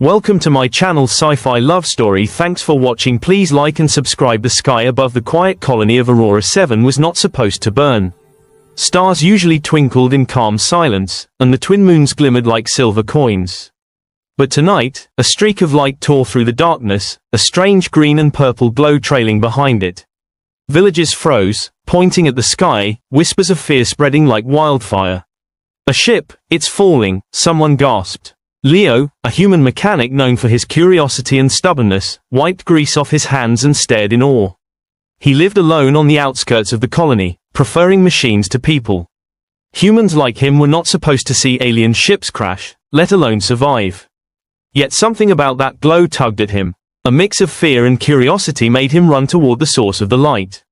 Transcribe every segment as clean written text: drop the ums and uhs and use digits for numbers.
Welcome to my channel Sci-Fi Love Story. Thanks for watching. Please like and subscribe. The sky above the quiet colony of Aurora 7 was not supposed to burn. Stars usually twinkled in calm silence, and the twin moons glimmered like silver coins. But tonight, a streak of light tore through the darkness, a strange green and purple glow trailing behind it. Villagers froze, pointing at the sky, whispers of fear spreading like wildfire. "A ship, it's falling," someone gasped. Leo, a human mechanic known for his curiosity and stubbornness, wiped grease off his hands and stared in awe. He lived alone on the outskirts of the colony, preferring machines to people. Humans like him were not supposed to see alien ships crash, let alone survive. Yet something about that glow tugged at him. A mix of fear and curiosity made him run toward the source of the light.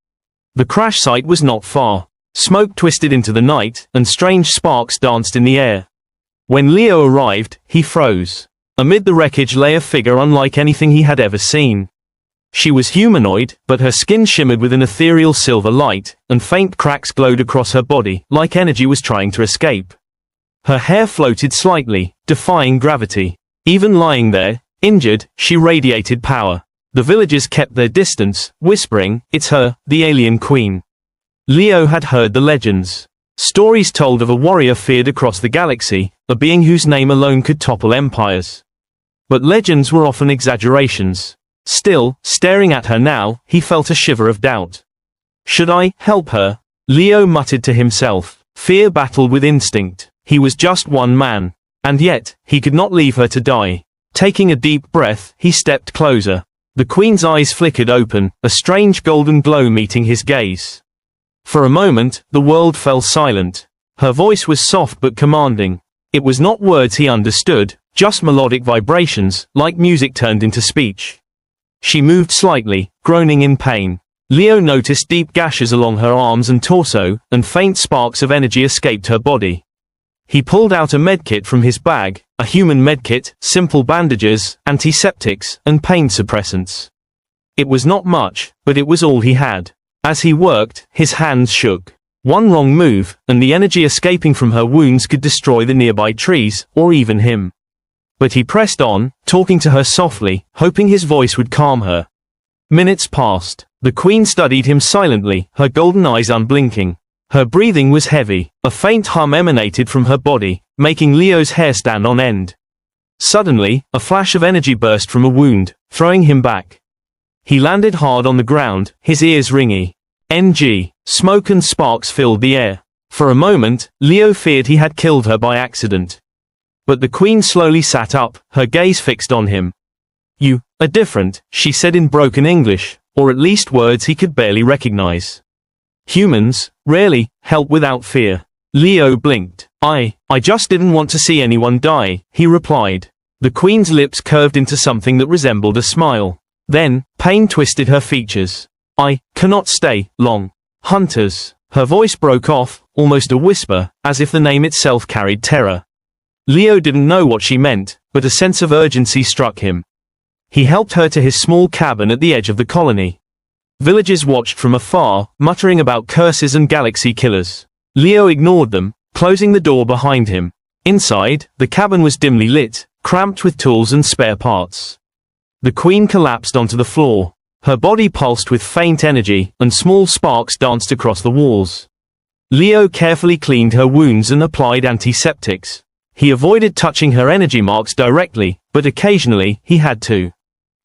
The crash site was not far. Smoke twisted into the night, and strange sparks danced in the air. When Leo arrived, he froze. Amid the wreckage lay a figure unlike anything he had ever seen. She was humanoid, but her skin shimmered with an ethereal silver light, and faint cracks glowed across her body, like energy was trying to escape. Her hair floated slightly, defying gravity. Even lying there, injured, she radiated power. The villagers kept their distance, whispering, "It's her, the alien queen." Leo had heard the legends. Stories told of a warrior feared across the galaxy, a being whose name alone could topple empires. But legends were often exaggerations. Still, staring at her now, he felt a shiver of doubt. "Should I help her?" Leo muttered to himself. Fear battled with instinct. He was just one man. And yet, he could not leave her to die. Taking a deep breath, he stepped closer. The queen's eyes flickered open, a strange golden glow meeting his gaze. For a moment, the world fell silent. Her voice was soft but commanding. It was not words he understood, just melodic vibrations, like music turned into speech. She moved slightly, groaning in pain. Leo noticed deep gashes along her arms and torso, and faint sparks of energy escaped her body. He pulled out a medkit from his bag, a human medkit, simple bandages, antiseptics, and pain suppressants. It was not much, but it was all he had. As he worked, his hands shook. One wrong move, and the energy escaping from her wounds could destroy the nearby trees, or even him. But he pressed on, talking to her softly, hoping his voice would calm her. Minutes passed. The queen studied him silently, her golden eyes unblinking. Her breathing was heavy. A faint hum emanated from her body, making Leo's hair stand on end. Suddenly, a flash of energy burst from a wound, throwing him back. He landed hard on the ground, his ears ringy. Smoke and sparks filled the air. For a moment, Leo feared he had killed her by accident. But the queen slowly sat up, her gaze fixed on him. "You are different," she said in broken English, or at least words he could barely recognize. "Humans, rarely, help without fear." Leo blinked. I just didn't want to see anyone die," he replied. The queen's lips curved into something that resembled a smile. Then, pain twisted her features. "I cannot stay long. Hunters." Her voice broke off, almost a whisper, as if the name itself carried terror. Leo didn't know what she meant, but a sense of urgency struck him. He helped her to his small cabin at the edge of the colony. Villagers watched from afar, muttering about curses and galaxy killers. Leo ignored them, closing the door behind him. Inside, the cabin was dimly lit, cramped with tools and spare parts. The queen collapsed onto the floor. Her body pulsed with faint energy, and small sparks danced across the walls. Leo carefully cleaned her wounds and applied antiseptics. He avoided touching her energy marks directly, but occasionally, he had to.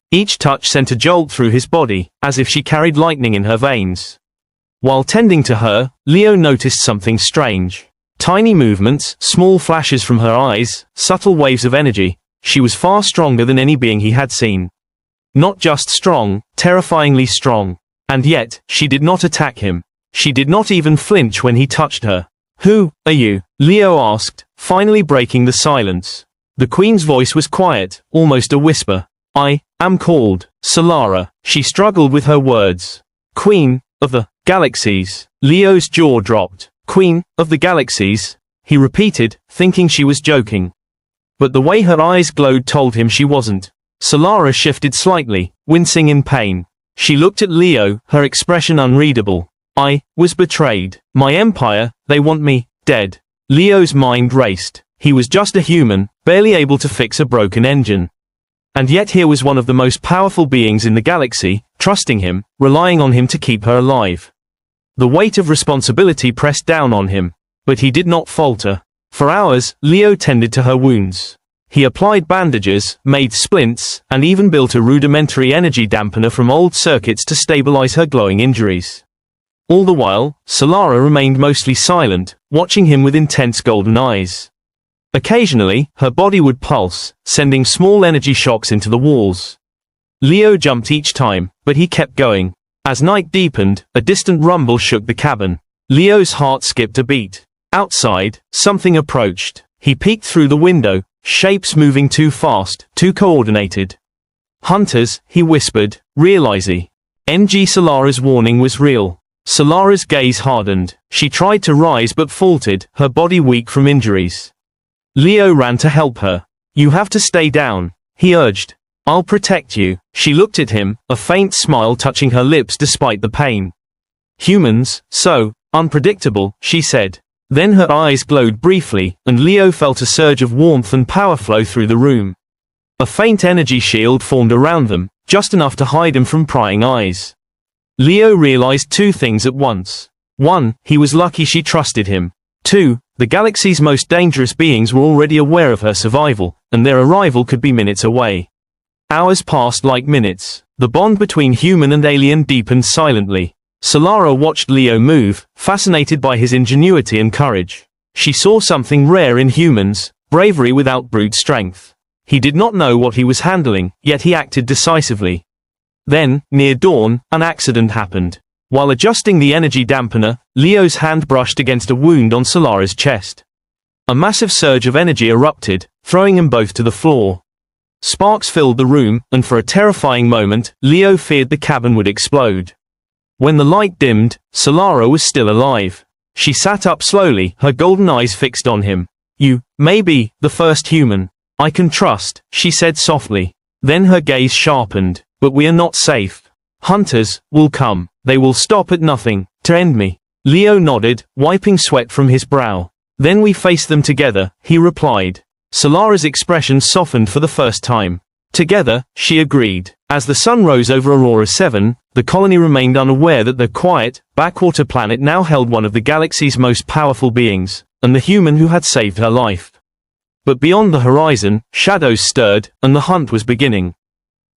Each touch sent a jolt through his body, as if she carried lightning in her veins. While tending to her, Leo noticed something strange. Tiny movements, small flashes from her eyes, subtle waves of energy. She was far stronger than any being he had seen. Not just strong, terrifyingly strong. And yet, she did not attack him. She did not even flinch when he touched her. "Who are you?" Leo asked, finally breaking the silence. The queen's voice was quiet, almost a whisper. "I am called Solara." She struggled with her words. "Queen of the Galaxies." Leo's jaw dropped. "Queen of the Galaxies," he repeated, thinking she was joking. But the way her eyes glowed told him she wasn't. Solara shifted slightly, wincing in pain. She looked at Leo, her expression unreadable. "I was betrayed. My empire, they want me dead." Leo's mind raced. He was just a human, barely able to fix a broken engine. And yet here was one of the most powerful beings in the galaxy, trusting him, relying on him to keep her alive. The weight of responsibility pressed down on him. But he did not falter. For hours, Leo tended to her wounds. He applied bandages, made splints, and even built a rudimentary energy dampener from old circuits to stabilize her glowing injuries. All the while, Solara remained mostly silent, watching him with intense golden eyes. Occasionally, her body would pulse, sending small energy shocks into the walls. Leo jumped each time, but he kept going. As night deepened, a distant rumble shook the cabin. Leo's heart skipped a beat. Outside, something approached. He peeked through the window, shapes moving too fast, too coordinated. Hunters, he whispered, realizing. NG Solara's warning was real. Solara's gaze hardened. She tried to rise but faltered, her body weak from injuries. Leo ran to help her. You have to stay down, he urged. I'll protect you. She looked at him, a faint smile touching her lips despite the pain. Humans, so unpredictable, she said. Then her eyes glowed briefly, and Leo felt a surge of warmth and power flow through the room. A faint energy shield formed around them, just enough to hide him from prying eyes. Leo realized two things at once. 1, he was lucky she trusted him. 2, the galaxy's most dangerous beings were already aware of her survival, and their arrival could be minutes away. Hours passed like minutes. The bond between human and alien deepened silently. Solara watched Leo move, fascinated by his ingenuity and courage. She saw something rare in humans, bravery without brute strength. He did not know what he was handling, yet he acted decisively. Then, near dawn, an accident happened. While adjusting the energy dampener, Leo's hand brushed against a wound on Solara's chest. A massive surge of energy erupted, throwing them both to the floor. Sparks filled the room, and for a terrifying moment, Leo feared the cabin would explode. When the light dimmed, Solara was still alive. She sat up slowly, her golden eyes fixed on him. You may be the first human I can trust, she said softly. Then her gaze sharpened. But we are not safe. Hunters will come. They will stop at nothing to end me. Leo nodded, wiping sweat from his brow. Then we face them together, he replied. Solara's expression softened for the first time. Together, she agreed. As the sun rose over Aurora 7, the colony remained unaware that the quiet, backwater planet now held one of the galaxy's most powerful beings, and the human who had saved her life. But beyond the horizon, shadows stirred, and the hunt was beginning.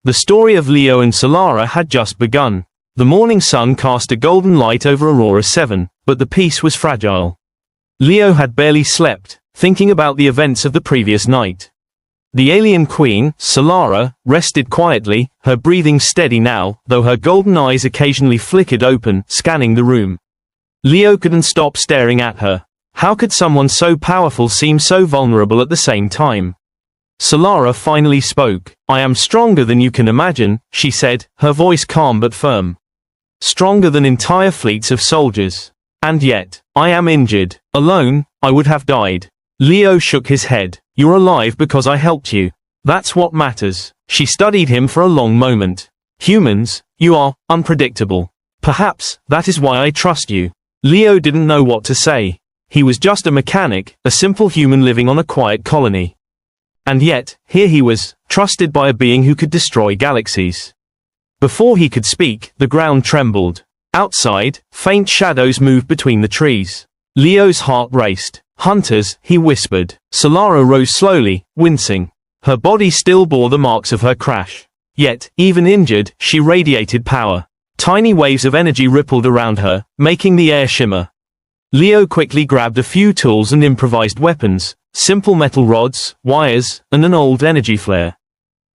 The story of Leo and Solara had just begun. The morning sun cast a golden light over Aurora 7, but the peace was fragile. Leo had barely slept, thinking about the events of the previous night. The alien queen, Solara, rested quietly, her breathing steady now, though her golden eyes occasionally flickered open, scanning the room. Leo couldn't stop staring at her. How could someone so powerful seem so vulnerable at the same time? Solara finally spoke. I am stronger than you can imagine, she said, her voice calm but firm. Stronger than entire fleets of soldiers. And yet, I am injured. Alone, I would have died. Leo shook his head. You're alive because I helped you. That's what matters. She studied him for a long moment. Humans, you are unpredictable. Perhaps that is why I trust you. Leo didn't know what to say. He was just a mechanic, a simple human living on a quiet colony. And yet, here he was, trusted by a being who could destroy galaxies. Before he could speak, the ground trembled. Outside, faint shadows moved between the trees. Leo's heart raced. Hunters, he whispered. Solara rose slowly, wincing. Her body still bore the marks of her crash. Yet, even injured, she radiated power. Tiny waves of energy rippled around her, making the air shimmer. Leo quickly grabbed a few tools and improvised weapons, simple metal rods, wires, and an old energy flare.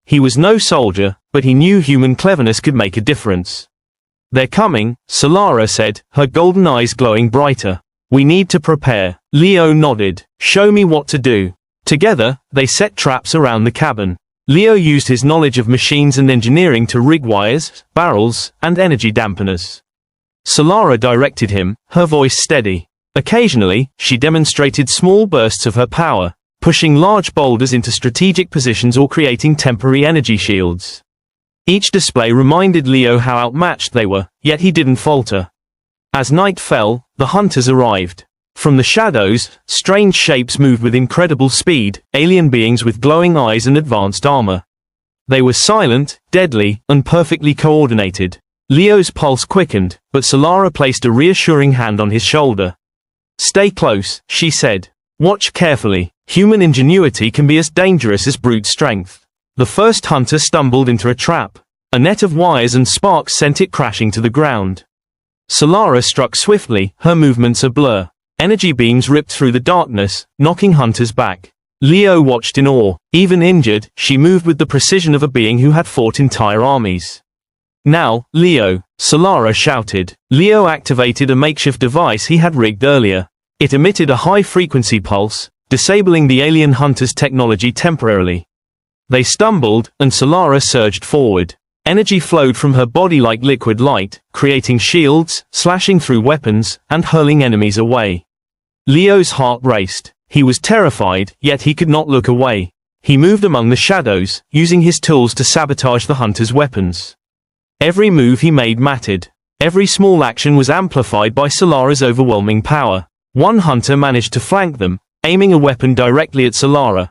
He was no soldier, but he knew human cleverness could make a difference. They're coming, Solara said, her golden eyes glowing brighter. We need to prepare. Leo nodded. Show me what to do. Together, they set traps around the cabin. Leo used his knowledge of machines and engineering to rig wires, barrels, and energy dampeners. Solara directed him, her voice steady. Occasionally, she demonstrated small bursts of her power, pushing large boulders into strategic positions or creating temporary energy shields. Each display reminded Leo how outmatched they were, yet he didn't falter. As night fell, the hunters arrived. From the shadows, strange shapes moved with incredible speed, alien beings with glowing eyes and advanced armor. They were silent, deadly, and perfectly coordinated. Leo's pulse quickened, but Solara placed a reassuring hand on his shoulder. "Stay close," she said. "Watch carefully. Human ingenuity can be as dangerous as brute strength." The first hunter stumbled into a trap. A net of wires and sparks sent it crashing to the ground. Solara struck swiftly, her movements a blur. Energy beams ripped through the darkness, knocking hunters back. Leo watched in awe. Even injured, she moved with the precision of a being who had fought entire armies. "Now, Leo," Solara shouted. Leo activated a makeshift device he had rigged earlier. It emitted a high-frequency pulse, disabling the alien hunter's technology temporarily. They stumbled, and Solara surged forward. Energy flowed from her body like liquid light, creating shields, slashing through weapons, and hurling enemies away. Leo's heart raced. He was terrified, yet he could not look away. He moved among the shadows, using his tools to sabotage the hunter's weapons. Every move he made mattered. Every small action was amplified by Solara's overwhelming power. One hunter managed to flank them, aiming a weapon directly at Solara.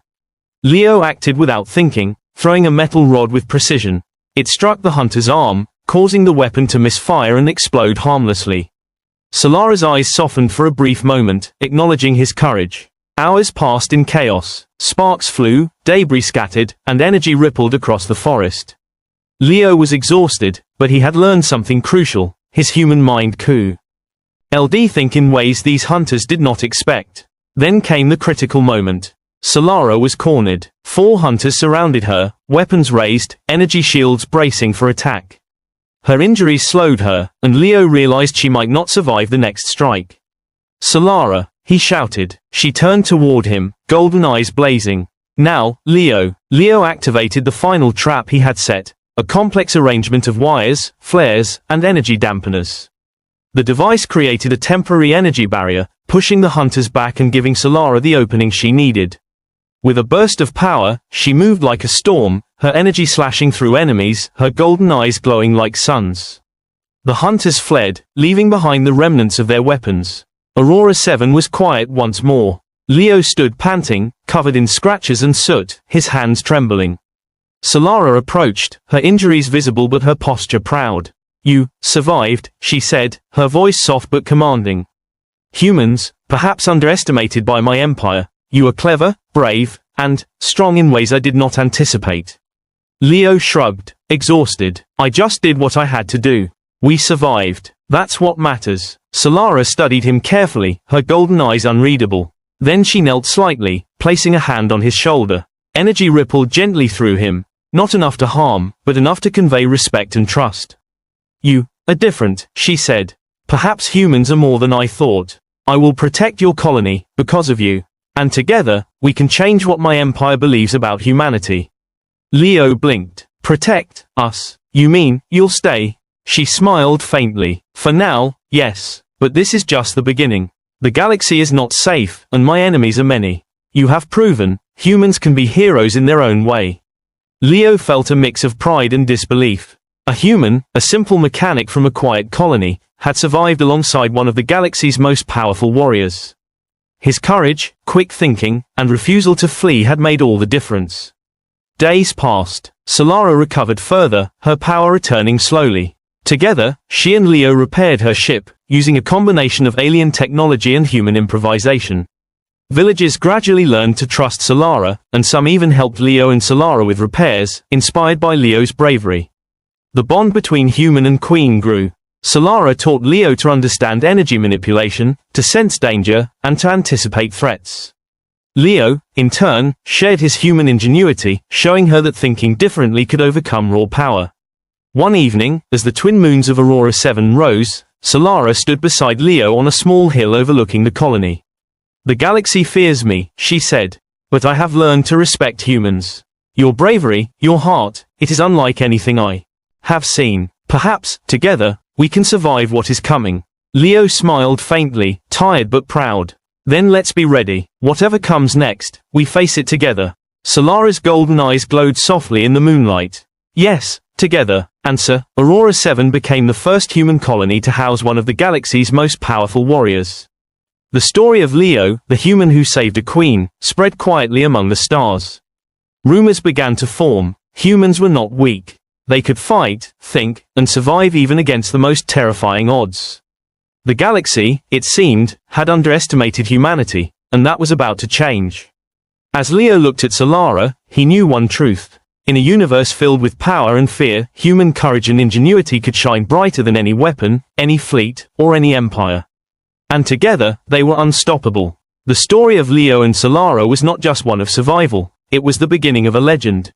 Leo acted without thinking, throwing a metal rod with precision. It struck the hunter's arm, causing the weapon to misfire and explode harmlessly. Solara's eyes softened for a brief moment, acknowledging his courage. Hours passed in chaos. Sparks flew, debris scattered, and energy rippled across the forest. Leo was exhausted, but he had learned something crucial: his human mind could think in ways these hunters did not expect. Then came the critical moment. Solara was cornered. 4 hunters surrounded her, weapons raised, energy shields bracing for attack. Her injuries slowed her, and Leo realized she might not survive the next strike. "Solara," he shouted. She turned toward him, golden eyes blazing. "Now, Leo." Leo activated the final trap he had set, a complex arrangement of wires, flares, and energy dampeners. The device created a temporary energy barrier, pushing the hunters back and giving Solara the opening she needed. With a burst of power, she moved like a storm, her energy slashing through enemies, her golden eyes glowing like suns. The hunters fled, leaving behind the remnants of their weapons. Aurora 7 was quiet once more. Leo stood panting, covered in scratches and soot, his hands trembling. Solara approached, her injuries visible but her posture proud. "You survived," she said, her voice soft but commanding. "Humans, perhaps underestimated by my empire. You are clever, brave, and strong in ways I did not anticipate." Leo shrugged, exhausted. "I just did what I had to do. We survived. That's what matters." Solara studied him carefully, her golden eyes unreadable. Then she knelt slightly, placing a hand on his shoulder. Energy rippled gently through him, not enough to harm, but enough to convey respect and trust. "You are different," she said. "Perhaps humans are more than I thought. I will protect your colony, because of you. And together, we can change what my empire believes about humanity." Leo blinked. "Protect us? You mean, you'll stay?" She smiled faintly. "For now, yes. But this is just the beginning. The galaxy is not safe, and my enemies are many. You have proven, humans can be heroes in their own way." Leo felt a mix of pride and disbelief. A human, a simple mechanic from a quiet colony, had survived alongside one of the galaxy's most powerful warriors. His courage, quick thinking, and refusal to flee had made all the difference. Days passed. Solara recovered further, her power returning slowly. Together, she and Leo repaired her ship, using a combination of alien technology and human improvisation. Villages gradually learned to trust Solara, and some even helped Leo and Solara with repairs, inspired by Leo's bravery. The bond between human and queen grew. Solara taught Leo to understand energy manipulation, to sense danger, and to anticipate threats. Leo, in turn, shared his human ingenuity, showing her that thinking differently could overcome raw power. One evening, as the twin moons of Aurora 7 rose, Solara stood beside Leo on a small hill overlooking the colony. "The galaxy fears me," she said, "but I have learned to respect humans. Your bravery, your heart, it is unlike anything I have seen. Perhaps, together, we can survive what is coming." Leo smiled faintly, tired but proud. "Then let's be ready. Whatever comes next, we face it together." Solara's golden eyes glowed softly in the moonlight. "Yes, together." Answer. Aurora 7 became the first human colony to house one of the galaxy's most powerful warriors. The story of Leo, the human who saved a queen, spread quietly among the stars. Rumors began to form. Humans were not weak. They could fight, think, and survive even against the most terrifying odds. The galaxy, it seemed, had underestimated humanity, and that was about to change. As Leo looked at Solara, he knew one truth. In a universe filled with power and fear, human courage and ingenuity could shine brighter than any weapon, any fleet, or any empire. And together, they were unstoppable. The story of Leo and Solara was not just one of survival, it was the beginning of a legend.